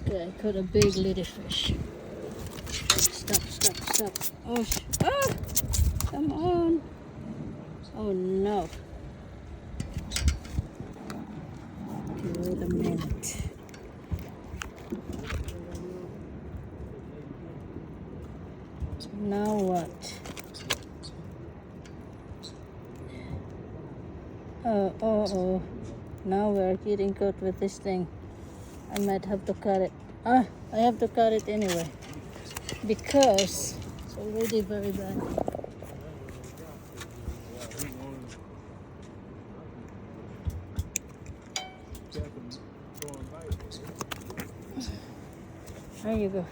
Okay, I caught a big ladyfish. Stop, stop, stop. Oh, ah! Come on. Oh no. Okay, wait a minute. Now what? Oh. Now we're getting caught with this thing. I might have to cut it. I have to cut it anyway. Because it's already very bad. There you go.